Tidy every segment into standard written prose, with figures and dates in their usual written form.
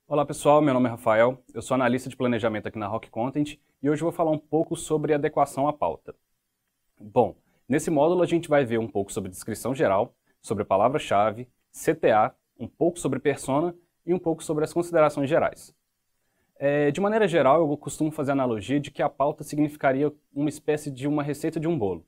Olá pessoal, meu nome é Rafael, eu sou analista de planejamento aqui na Rock Content e hoje eu vou falar um pouco sobre adequação à pauta. Bom, nesse módulo a gente vai ver um pouco sobre descrição geral, sobre palavra-chave, CTA, um pouco sobre persona e um pouco sobre as considerações gerais. De maneira geral, eu costumo fazer a analogia de que a pauta significaria uma espécie de uma receita de um bolo.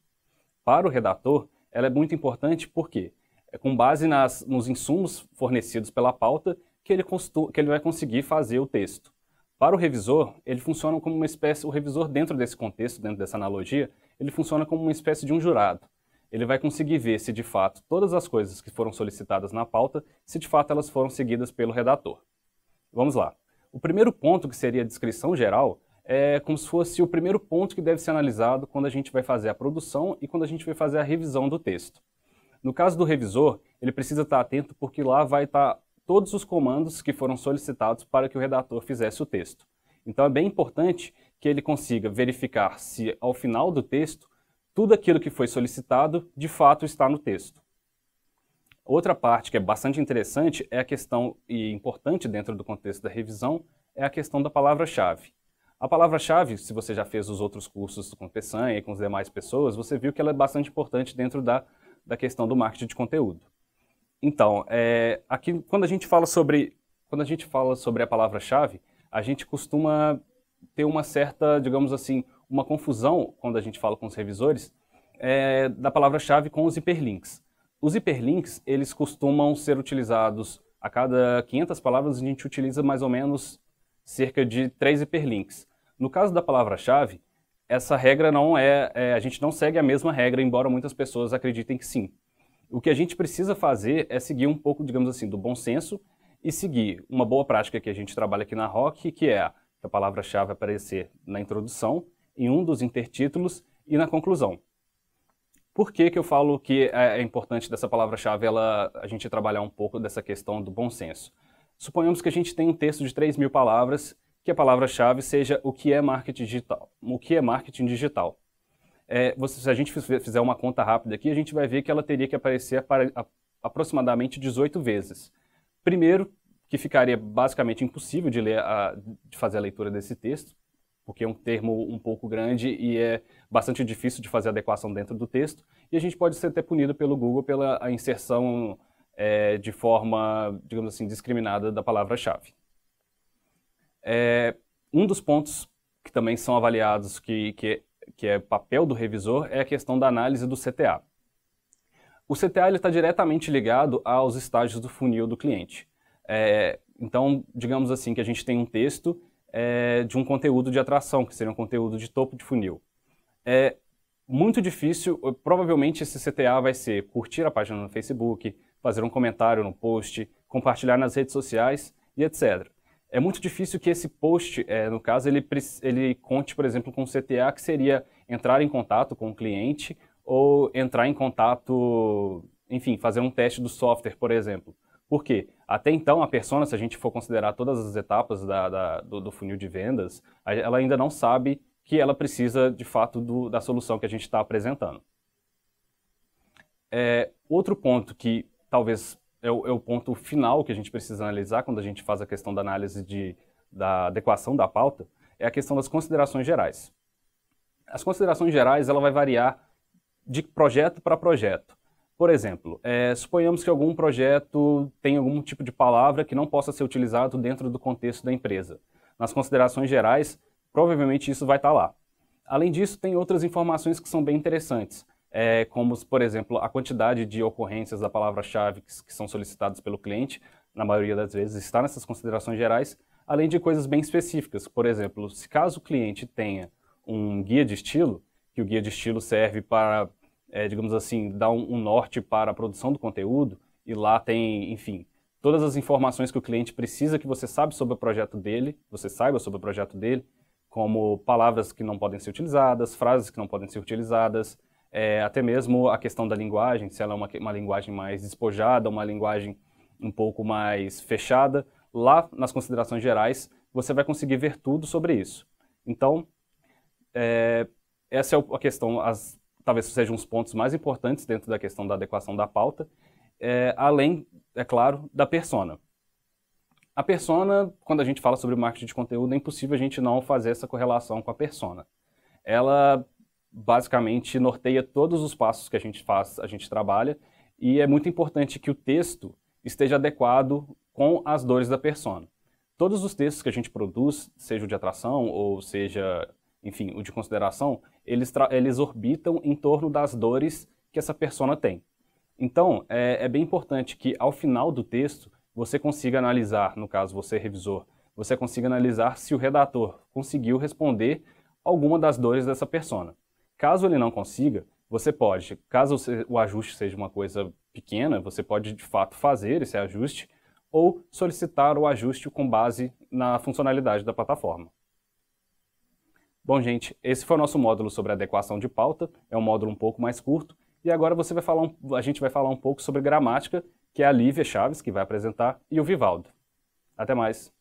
Para o redator, ela é muito importante porque é com base nos insumos fornecidos pela pauta que ele vai conseguir fazer o texto. Para o revisor, ele funciona como uma espécie, o revisor dentro desse contexto, dentro dessa analogia, ele funciona como uma espécie de um jurado. Ele vai conseguir ver se de fato todas as coisas que foram solicitadas na pauta, se de fato elas foram seguidas pelo redator. Vamos lá. O primeiro ponto, que seria a descrição geral, é como se fosse o primeiro ponto que deve ser analisado quando a gente vai fazer a produção e quando a gente vai fazer a revisão do texto. No caso do revisor, ele precisa estar atento porque lá vai estar todos os comandos que foram solicitados para que o redator fizesse o texto. Então é bem importante que ele consiga verificar se ao final do texto tudo aquilo que foi solicitado de fato está no texto. Outra parte que é bastante interessante é a questão, e importante dentro do contexto da revisão, é a questão da palavra-chave. A palavra-chave, se você já fez os outros cursos com Peçanha e com as demais pessoas, você viu que ela é bastante importante dentro da questão do marketing de conteúdo. Então, aqui quando a gente fala sobre a palavra-chave, a gente costuma ter uma certa, digamos assim, uma confusão quando a gente fala com os revisores da palavra-chave com os hiperlinks. Os hiperlinks, eles costumam ser utilizados a cada 500 palavras, a gente utiliza mais ou menos cerca de 3 hiperlinks. No caso da palavra-chave, essa regra não a gente não segue a mesma regra, embora muitas pessoas acreditem que sim. O que a gente precisa fazer é seguir um pouco, digamos assim, do bom senso e seguir uma boa prática que a gente trabalha aqui na Rock, que é a palavra-chave aparecer na introdução, em um dos intertítulos e na conclusão. Por que eu falo que é importante dessa palavra-chave a gente trabalhar um pouco dessa questão do bom senso? Suponhamos que a gente tem um texto de 3.000 palavras, que a palavra-chave seja o que é marketing digital. O que é marketing digital? Se a gente fizer uma conta rápida aqui, a gente vai ver que ela teria que aparecer aproximadamente 18 vezes. Primeiro, que ficaria basicamente impossível de fazer a leitura desse texto, porque é um termo um pouco grande e é bastante difícil de fazer adequação dentro do texto, e a gente pode ser até punido pelo Google pela inserção de forma, digamos assim, discriminada da palavra-chave. Um dos pontos que também são avaliados, que é papel do revisor, é a questão da análise do CTA. O CTA está diretamente ligado aos estágios do funil do cliente. Então, digamos assim, que a gente tem um texto de um conteúdo de atração, que seria um conteúdo de topo de funil. É muito difícil, provavelmente esse CTA vai ser curtir a página no Facebook, fazer um comentário no post, compartilhar nas redes sociais e etc. É muito difícil que esse post, no caso, ele conte, por exemplo, com um CTA que seria entrar em contato com o cliente ou entrar em contato, enfim, fazer um teste do software, por exemplo. Por quê? Até então, a persona, se a gente for considerar todas as etapas do funil de vendas, ela ainda não sabe que ela precisa, de fato, da solução que a gente está apresentando. Outro ponto que talvez é o ponto final que a gente precisa analisar quando a gente faz a questão da análise da adequação da pauta é a questão das considerações gerais. As considerações gerais ela vai variar de projeto para projeto. Por exemplo, suponhamos que algum projeto tem algum tipo de palavra que não possa ser utilizado dentro do contexto da empresa. Nas considerações gerais, provavelmente isso vai estar lá. Além disso, tem outras informações que são bem interessantes, como, por exemplo, a quantidade de ocorrências da palavra-chave que são solicitadas pelo cliente, na maioria das vezes está nessas considerações gerais, além de coisas bem específicas. Por exemplo, se caso o cliente tenha um guia de estilo, que o guia de estilo serve para digamos assim, dar um norte para a produção do conteúdo, e lá tem, enfim, todas as informações que o cliente precisa que você saiba sobre o projeto dele, como palavras que não podem ser utilizadas, frases que não podem ser utilizadas, até mesmo a questão da linguagem, se ela é uma linguagem mais despojada, uma linguagem um pouco mais fechada, lá nas considerações gerais você vai conseguir ver tudo sobre isso. Então, essa é a questão, talvez sejam os pontos mais importantes dentro da questão da adequação da pauta, além, é claro, da persona. A persona, quando a gente fala sobre marketing de conteúdo, é impossível a gente não fazer essa correlação com a persona. Ela basicamente norteia todos os passos que a gente faz, a gente trabalha, e é muito importante que o texto esteja adequado com as dores da persona. Todos os textos que a gente produz, seja o de atração ou seja, enfim, o de consideração, eles orbitam em torno das dores que essa persona tem. Então, é bem importante que ao final do texto você consiga analisar, no caso você revisor, você consiga analisar se o redator conseguiu responder alguma das dores dessa persona. Caso ele não consiga, você pode, caso o ajuste seja uma coisa pequena, você pode de fato fazer esse ajuste ou solicitar o ajuste com base na funcionalidade da plataforma. Bom, gente, esse foi o nosso módulo sobre adequação de pauta, é um módulo um pouco mais curto, e agora a gente vai falar um pouco sobre gramática, que é a Lívia Chaves, que vai apresentar, e o Vivaldo. Até mais!